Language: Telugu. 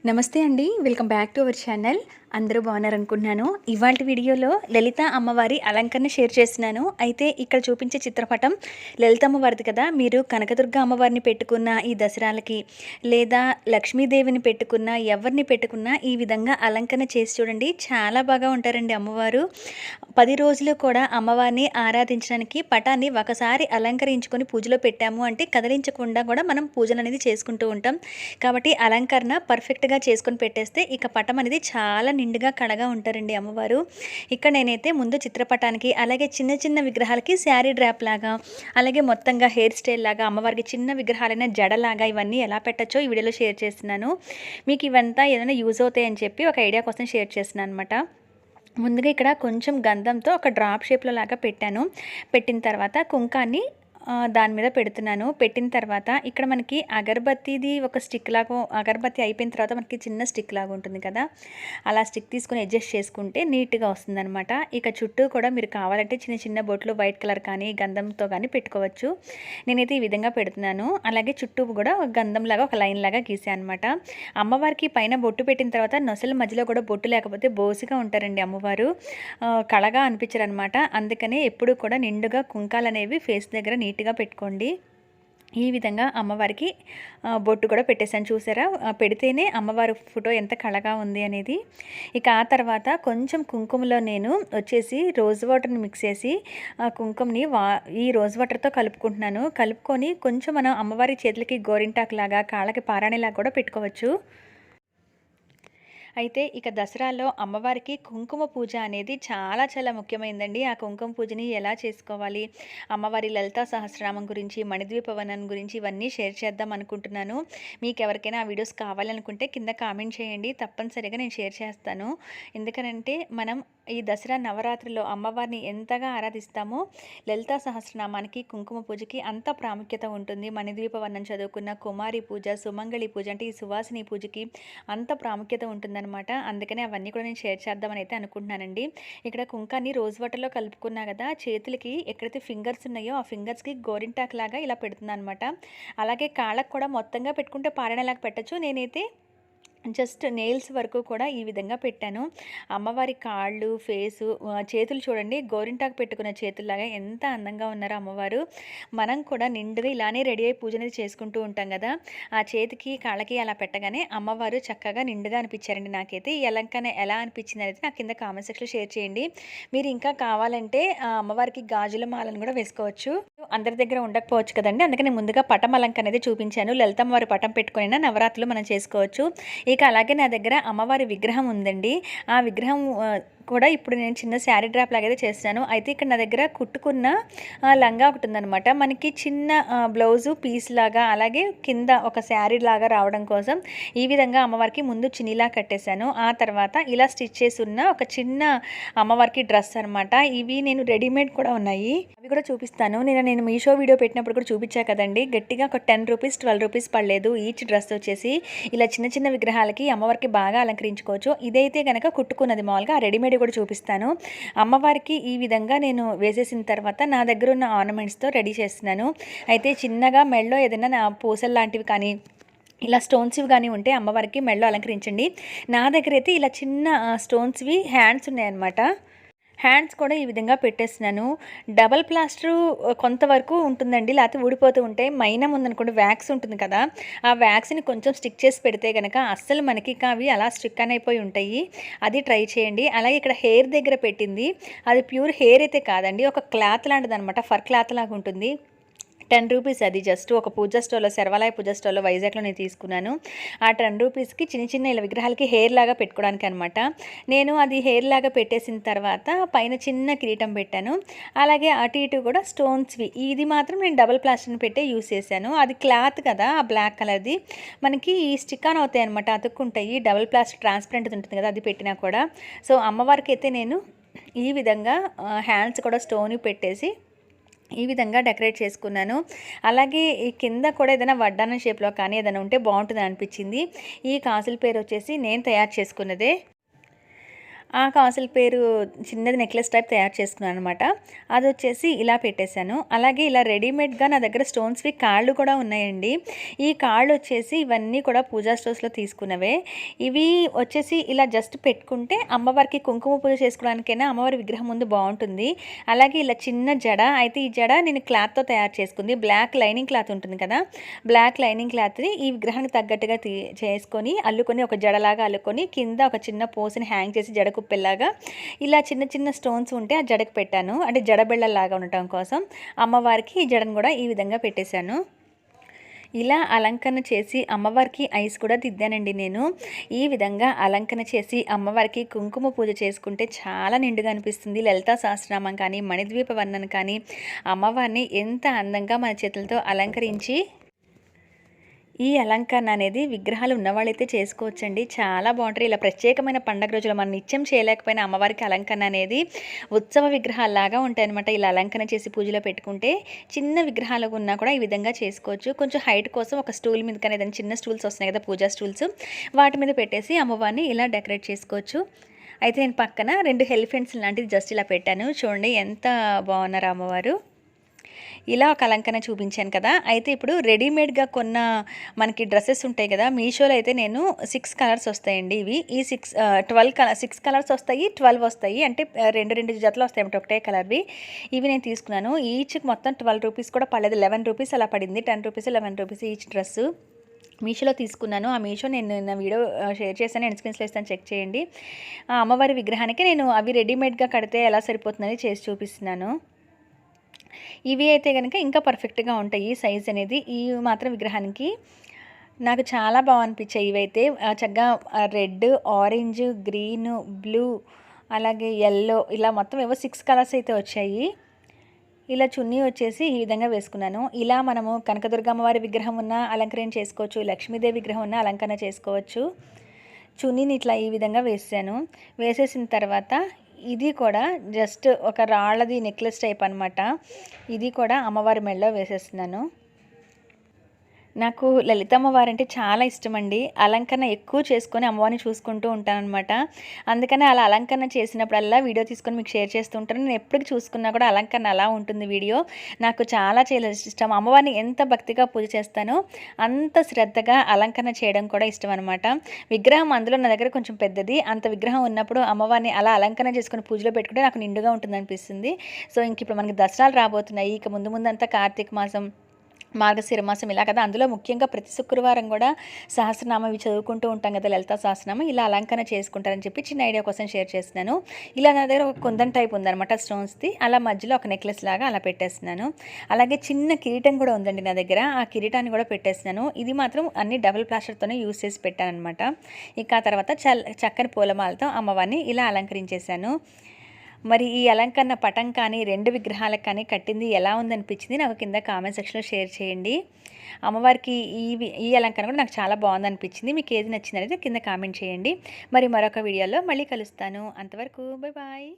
నమస్తే అండి. Welcome back to our channel. అందరూ బాగున్నారనుకుంటున్నాను. ఇవాల్టి వీడియోలో లలిత అమ్మవారి అలంకరణ షేర్ చేస్తున్నాను. అయితే ఇక్కడ చూపించే చిత్రపటం లలిత అమ్మవారిది కదా. మీరు కనకదుర్గ అమ్మవారిని పెట్టుకున్న ఈ దసరాలకి లేదా లక్ష్మీదేవిని పెట్టుకున్న ఎవరిని పెట్టుకున్నా ఈ విధంగా అలంకరణ చేసి చూడండి. చాలా బాగా ఉంటారండి అమ్మవారు. 10 రోజులు కూడా అమ్మవారిని ఆరాధించడానికి పటాన్ని ఒకసారి అలంకరించుకొని పూజలో పెట్టాము అంటే కదిలించకుండా కూడా మనం పూజలు అనేది చేసుకుంటూ ఉంటాం. కాబట్టి అలంకరణ పర్ఫెక్ట్గా చేసుకొని పెట్టేస్తే ఇక పటం అనేది చాలా నిండుగా కళగా ఉంటారండి అమ్మవారు. ఇక్కడ నేనైతే ముందు చిత్రపటానికి అలాగే చిన్న చిన్న విగ్రహాలకి శారీ డ్రాప్ లాగా అలాగే మొత్తంగా హెయిర్ స్టైల్ లాగా అమ్మవారికి చిన్న విగ్రహాలైన జడలాగా ఇవన్నీ ఎలా పెట్టచ్చో ఈ వీడియోలో షేర్ చేస్తున్నాను. మీకు ఇవంతా ఏదైనా యూజ్ అవుతాయని చెప్పి ఒక ఐడియా కోసం షేర్ చేస్తున్నాను అనమాట. ముందుగా ఇక్కడ కొంచెం గంధంతో ఒక డ్రాప్ షేప్లో లాగా పెట్టాను. పెట్టిన తర్వాత కుంకాన్ని దాని మీద పెడుతున్నాను. పెట్టిన తర్వాత ఇక్కడ మనకి అగరబత్తిది ఒక స్టిక్ లాగా, అగరబత్తి అయిపోయిన తర్వాత మనకి చిన్న స్టిక్ లాగా ఉంటుంది కదా, అలా స్టిక్ తీసుకొని అడ్జస్ట్ చేసుకుంటే నీట్గా వస్తుందన్నమాట. ఇక చుట్టూ కూడా మీరు కావాలంటే చిన్న చిన్న బొట్లు వైట్ కలర్ కానీ గంధంతో కానీ పెట్టుకోవచ్చు. నేనైతే ఈ విధంగా పెడుతున్నాను. అలాగే చుట్టూ కూడా గంధం లాగా ఒక లైన్ లాగా గీసాను అనమాట. అమ్మవారికి పైన బొట్టు పెట్టిన తర్వాత నొసల మధ్యలో కూడా బొట్టు లేకపోతే బోసిగా ఉంటారండి అమ్మవారు, కళగా అనిపించారు అనమాట. అందుకనే ఎప్పుడు కూడా నిండుగా కుంకాలు అనేవి ఫేస్ దగ్గర నీట్గా పెట్టుకోండి. ఈ విధంగా అమ్మవారికి బొట్టు కూడా పెట్టేశాను. చూసారా, పెడితేనే అమ్మవారి ఫోటో ఎంత కళగా ఉంది అనేది. ఇక ఆ తర్వాత కొంచెం కుంకుమలో నేను వచ్చేసి రోజ్ వాటర్ని మిక్స్ చేసి కుంకుమని ఈ రోజ్ వాటర్తో కలుపుకుంటున్నాను. కలుపుకొని కొంచెం మనం అమ్మవారి చేతులకి గోరింటాకు లాగా కాళ్ళకి పారాణిలాగా కూడా పెట్టుకోవచ్చు. అయితే ఇక దసరాలో అమ్మవారికి కుంకుమ పూజ అనేది చాలా చాలా ముఖ్యమైనదండి. ఆ కుంకుమ పూజని ఎలా చేసుకోవాలి, అమ్మవారి లలితా సహస్రనామం గురించి, మణిద్వీపవనం గురించి ఇవన్నీ షేర్ చేద్దాం అనుకుంటున్నాను. మీకు ఎవరికైనా ఆ వీడియోస్ కావాలనుకుంటే కింద కామెంట్ చేయండి, తప్పనిసరిగా నేను షేర్ చేస్తాను. ఎందుకనంటే మనం ఈ దసరా నవరాత్రిలో అమ్మవారిని ఎంతగా ఆరాధిస్తామో లలితా సహస్రనామానికి, కుంకుమ పూజకి అంత ప్రాముఖ్యత ఉంటుంది. మణిద్వీపవనం చదువుకున్న కుమారి పూజ, సుమంగళి పూజ అంటే ఈ సువాసిని పూజకి అంత ప్రాముఖ్యత ఉంటుందన్నమాట. అందుకనే అవన్నీ కూడా నేను షేర్ చేద్దామని అయితే అనుకుంటున్నానండి. ఇక్కడ కుంకాన్ని రోజ్ వాటర్లో కలుపుకున్నా కదా, చేతులకి ఎక్కడైతే ఫింగర్స్ ఉన్నాయో ఆ ఫింగర్స్కి గోరింటాక్ లాగా ఇలా పెడుతున్నాను అనమాట. అలాగే కాళ్ళకు కూడా మొత్తంగా పెట్టుకుంటే పారాయణలాగా పెట్టచ్చు. నేనైతే జస్ట్ నెయిల్స్ వరకు కూడా ఈ విధంగా పెట్టాను. అమ్మవారి కాళ్ళు, ఫేసు, చేతులు చూడండి, గోరింటాకు పెట్టుకున్న చేతుల్లాగా ఎంత అందంగా ఉన్నారో అమ్మవారు. మనం కూడా నిండుగా ఇలానే రెడీ అయ్యి పూజ అనేది చేసుకుంటూ ఉంటాం కదా, ఆ చేతికి కాళ్ళకి అలా పెట్టగానే అమ్మవారు చక్కగా నిండుగా అనిపించారండి. నాకైతే ఈ అలంకరణ ఎలా అనిపించింది అనేది నాకు కింద కామెంట్ సెక్షన్లో షేర్ చేయండి. మీరు ఇంకా కావాలంటే అమ్మవారికి గాజుల మాలను కూడా వేసుకోవచ్చు. అందరి దగ్గర ఉండకపోవచ్చు కదండి, అందుకని ముందుగా పటం అలంకరణ అనేది చూపించాను. లలితమ్మవారి పటం పెట్టుకుని నవరాత్రులు మనం చేసుకోవచ్చు. ఇక అలాగే నా దగ్గర అమ్మవారి విగ్రహం ఉందండి. ఆ విగ్రహం కూడా ఇప్పుడు నేను చిన్న శారీ డ్రాప్ లాగైతే చేస్తాను. అయితే ఇక్కడ నా దగ్గర కుట్టుకున్న లంగా ఒకటి ఉందనమాట. మనకి చిన్న బ్లౌజు పీస్ లాగా అలాగే కింద ఒక శారీ లాగా రావడం కోసం ఈ విధంగా అమ్మవారికి ముందు చిన్నీలా కట్టేశాను. ఆ తర్వాత ఇలా స్టిచ్ చేసి ఉన్న ఒక చిన్న అమ్మవారికి డ్రెస్ అనమాట. ఇవి నేను రెడీమేడ్ కూడా ఉన్నాయి, అవి కూడా చూపిస్తాను. నేను మీషో వీడియో పెట్టినప్పుడు కూడా చూపించా కదండి. గట్టిగా ఒక 10 రూపీస్ 12 రూపీస్ పడలేదు ఈచ్ డ్రెస్ వచ్చేసి. ఇలా చిన్న చిన్న విగ్రహాలకి అమ్మవారికి బాగా అలంకరించుకోవచ్చు. ఇదైతే కనుక కుట్టుకున్నది, మామూలుగా రెడీమేడ్ కూడా చూపిస్తాను. అమ్మవారికి ఈ విధంగా నేను వేసేసిన తర్వాత నా దగ్గర ఉన్న ఆర్నమెంట్స్తో రెడీ చేస్తున్నాను. అయితే చిన్నగా మెడలో ఏదైనా పూసలు లాంటివి కానీ ఇలా స్టోన్స్వి కానీ ఉంటే అమ్మవారికి మెడలో అలంకరించండి. నా దగ్గర అయితే ఇలా చిన్న స్టోన్స్వి హ్యాండ్స్ ఉన్నాయన్నమాట. హ్యాండ్స్ కూడా ఈ విధంగా పెట్టేస్తున్నాను. డబల్ ప్లాస్టరు కొంతవరకు ఉంటుందండి, లేకపోతే ఊడిపోతూ ఉంటాయి. మైనం ఉందనుకోండి, వ్యాక్స్ ఉంటుంది కదా, ఆ వ్యాక్స్ని కొంచెం స్టిక్ చేసి పెడితే కనుక అస్సలు మనకి అవి అలా స్టిక్ అయిపోయి ఉంటాయి. అది ట్రై చేయండి. అలాగే ఇక్కడ హెయిర్ దగ్గర పెట్టింది, అది ప్యూర్ హెయిర్ అయితే కాదండి, ఒక క్లాత్ లాంటిది అనమాట, ఫర్ క్లాత్ లాగా ఉంటుంది. 10 రూపీస్ అది. జస్ట్ ఒక పూజ స్టోర్లో, శర్వాలయ పూజ స్టోర్లో వైజాగ్లో నేను తీసుకున్నాను. ఆ 10 రూపీస్కి చిన్న చిన్న ఇలా విగ్రహాలకి హెయిర్ లాగా పెట్టుకోవడానికి అనమాట. నేను అది హెయిర్ లాగా పెట్టేసిన తర్వాత పైన చిన్న కిరీటం పెట్టాను. అలాగే అటు ఇటు కూడా స్టోన్స్వి. ఇది మాత్రం నేను డబుల్ ప్లాస్టర్ని పెట్టే యూస్ చేశాను. అది క్లాత్ కదా, ఆ బ్లాక్ కలర్ది మనకి స్టిక్ ఆన్ అవుతాయి అనమాట, అతుక్కుంటాయి. డబుల్ ప్లాస్టర్ ట్రాన్స్పరెంట్ ఉంటుంది కదా, అది పెట్టినా కూడా. సో అమ్మవారికి అయితే నేను ఈ విధంగా హ్యాండ్స్ కూడా స్టోన్ పెట్టేసి ఈ విధంగా డెకరేట్ చేసుకున్నాను. అలాగే ఈ కింద కూడా ఏదైనా వడ్డానం షేప్లో కానీ ఏదైనా ఉంటే బాగుంటుంది అనిపించింది. ఈ కాసుల పేరు వచ్చేసి నేను తయారు చేసుకున్నదే. ఆ కాసుల పేరు చిన్నది నెక్లెస్ టైప్ తయారు చేసుకున్నాను అనమాట. అది వచ్చేసి ఇలా పెట్టేశాను. అలాగే ఇలా రెడీమేడ్గా నా దగ్గర స్టోన్స్వి కాళ్ళు కూడా ఉన్నాయండి. ఈ కాళ్ళు వచ్చేసి ఇవన్నీ కూడా పూజా స్టోర్స్లో తీసుకున్నవే. ఇవి వచ్చేసి ఇలా జస్ట్ పెట్టుకుంటే అమ్మవారికి కుంకుమ పూజ చేసుకోవడానికైనా అమ్మవారి విగ్రహం ముందు బాగుంటుంది. అలాగే ఇలా చిన్న జడ, అయితే ఈ జడ నేను క్లాత్తో తయారు చేసుకుంది. బ్లాక్ లైనింగ్ క్లాత్ ఉంటుంది కదా, బ్లాక్ లైనింగ్ క్లాత్ని ఈ విగ్రహానికి తగ్గట్టుగా చేసుకొని అల్లుకొని ఒక జడలాగా అల్లుకొని కింద ఒక చిన్న పోస్ని హ్యాంగ్ చేసి జడ కుప్పెల్లాగా ఇలా చిన్న చిన్న స్టోన్స్ ఉంటే ఆ జడకు పెట్టాను. అంటే జడబెళ్ళలాగా ఉండటం కోసం అమ్మవారికి ఈ జడను కూడా ఈ విధంగా పెట్టేశాను. ఇలా అలంకరణ చేసి అమ్మవారికి ఐస్ కూడా దిద్దానండి నేను. ఈ విధంగా అలంకరణ చేసి అమ్మవారికి కుంకుమ పూజ చేసుకుంటే చాలా నిండుగా అనిపిస్తుంది. లలితా సహస్రనామం కానీ మణిద్వీప వర్ణన కానీ అమ్మవారిని ఎంత అందంగా మన చేతులతో అలంకరించి, ఈ అలంకరణ అనేది విగ్రహాలు ఉన్నవాళ్ళైతే చేసుకోవచ్చండి. చాలా బాగుంటుంది. ఇలా ప్రత్యేకమైన పండగ రోజులు మనం నిత్యం చేయలేకపోయినా అమ్మవారికి అలంకరణ అనేది ఉత్సవ విగ్రహాల్లాగా ఉంటాయన్నమాట. ఇలా అలంకరణ చేసి పూజలో పెట్టుకుంటే చిన్న విగ్రహాలు ఉన్నా కూడా ఈ విధంగా చేసుకోవచ్చు. కొంచెం హైట్ కోసం ఒక స్టూల్ మీద కానీ ఏదైనా చిన్న స్టూల్స్ వస్తున్నాయి కదా, పూజా స్టూల్స్, వాటి మీద పెట్టేసి అమ్మవారిని ఇలా డెకరేట్ చేసుకోవచ్చు. అయితే నేను పక్కన 2 ఎలిఫెంట్స్ లాంటిది జస్ట్ ఇలా పెట్టాను. చూడండి ఎంత బాగున్నారు అమ్మవారు. ఇలా ఒక అలంకరణ చూపించాను కదా. అయితే ఇప్పుడు రెడీమేడ్గా కొన్న మనకి డ్రెస్సెస్ ఉంటాయి కదా, మీషోలో అయితే నేను 6 కలర్స్ వస్తాయండి. ఇవి ఈ 6 కలర్స్ వస్తాయి, 12 వస్తాయి. అంటే 2 జతలు వస్తాయి అంటే ఒకటే కలర్వి. ఇవి నేను తీసుకున్నాను. ఈచ్కి మొత్తం 12 రూపీస్ కూడా పడలేదు, 11 రూపీస్ అలా పడింది. 10 రూపీస్ 11 రూపీస్ ఈచ్ డ్రెస్సు. మీషోలో తీసుకున్నాను. ఆ మీషో నేను నా వీడియో షేర్ చేశాను, ఎండ్ స్క్రీన్స్లో ఇస్తాను, చెక్ చేయండి. ఆ అమ్మవారి విగ్రహానికి నేను అవి రెడీమేడ్గా కడితే ఎలా సరిపోతుందని చేసి చూపిస్తున్నాను. ఇవి అయితే కనుక ఇంకా పర్ఫెక్ట్గా ఉంటాయి సైజ్ అనేది. ఇవి మాత్రం విగ్రహానికి నాకు చాలా బాగా అనిపించాయి. ఇవైతే చక్కగా రెడ్, ఆరెంజ్, గ్రీన్, బ్లూ, అలాగే ఎల్లో, ఇలా మొత్తం ఏవో 6 కలర్స్ అయితే వచ్చాయి. ఇలా చున్నీ వచ్చేసి ఈ విధంగా వేసుకున్నాను. ఇలా మనము కనకదుర్గమ్మవారి విగ్రహం ఉన్న అలంకరణ చేసుకోవచ్చు, లక్ష్మీదేవి విగ్రహం ఉన్న అలంకరణ చేసుకోవచ్చు. చున్నీని ఇట్లా ఈ విధంగా వేసాను. వేసేసిన తర్వాత ఇది కూడా జస్ట్ ఒక రాళ్ళది నెక్లెస్ టైప్ అనమాట. ఇది కూడా అమ్మవారి మెడలో వేసేస్తున్నాను. నాకు లలితమ్మవారంటే చాలా ఇష్టమండి. అలంకరణ ఎక్కువ చేసుకొని అమ్మవారిని చూసుకుంటూ ఉంటానన్నమాట. అందుకని అలా అలంకరణ చేసినప్పుడల్లా వీడియో తీసుకొని మీకు షేర్ చేస్తూ ఉంటాను. నేను ఎప్పటికి చూసుకున్నా కూడా అలంకరణ అలా ఉంటుంది వీడియో. నాకు చాలా ఇష్టం. అమ్మవారిని ఎంత భక్తిగా పూజ చేస్తానో అంత శ్రద్ధగా అలంకరణ చేయడం కూడా ఇష్టం అనమాట. విగ్రహం అందులో నా దగ్గర కొంచెం పెద్దది. అంత విగ్రహం ఉన్నప్పుడు అమ్మవారిని అలా అలంకరణ చేసుకొని పూజలో పెట్టుకుంటే నాకు నిండుగా ఉంటుంది అనిపిస్తుంది. సో ఇంక ఇప్పుడు మనకి దసరాలు రాబోతున్నాయి. ఇక ముందు ముందంతా కార్తీక మాసం, మార్గశిర మాసం ఇలా కదా. అందులో ముఖ్యంగా ప్రతి శుక్రవారం కూడా సహస్రనామం ఇవి చదువుకుంటూ ఉంటాం కదా, లలితా సహస్రనామం. ఇలా అలంకరణ చేసుకుంటారని చెప్పి చిన్న ఐడియా కోసం షేర్ చేస్తున్నాను. ఇలా నా దగ్గర ఒక కుందన్ టైప్ ఉందన్నమాట స్టోన్స్ది. అలా మధ్యలో ఒక నెక్లెస్ లాగా అలా పెట్టేస్తున్నాను. అలాగే చిన్న కిరీటం కూడా ఉందండి నా దగ్గర. ఆ కిరీటాన్ని కూడా పెట్టేస్తున్నాను. ఇది మాత్రం అన్ని డబుల్ ప్లాస్టర్తోనే యూస్ చేసి పెట్టాను అనమాట. ఇక ఆ తర్వాత చక్కని పూలమాలతో అమ్మవారిని ఇలా అలంకరించేశాను. మరి ఈ అలంకరణ పటం కానీ 2 విగ్రహాలకు కానీ కట్టింది ఎలా ఉందనిపించింది నాకు కింద కామెంట్ సెక్షన్లో షేర్ చేయండి. అమ్మవారికి ఈ అలంకరణ కూడా నాకు చాలా బాగుందనిపించింది. మీకు ఏది నచ్చింది అనేది కింద కామెంట్ చేయండి. మరి మరొక వీడియోలో మళ్ళీ కలుస్తాను. అంతవరకు బాయ్ బాయ్.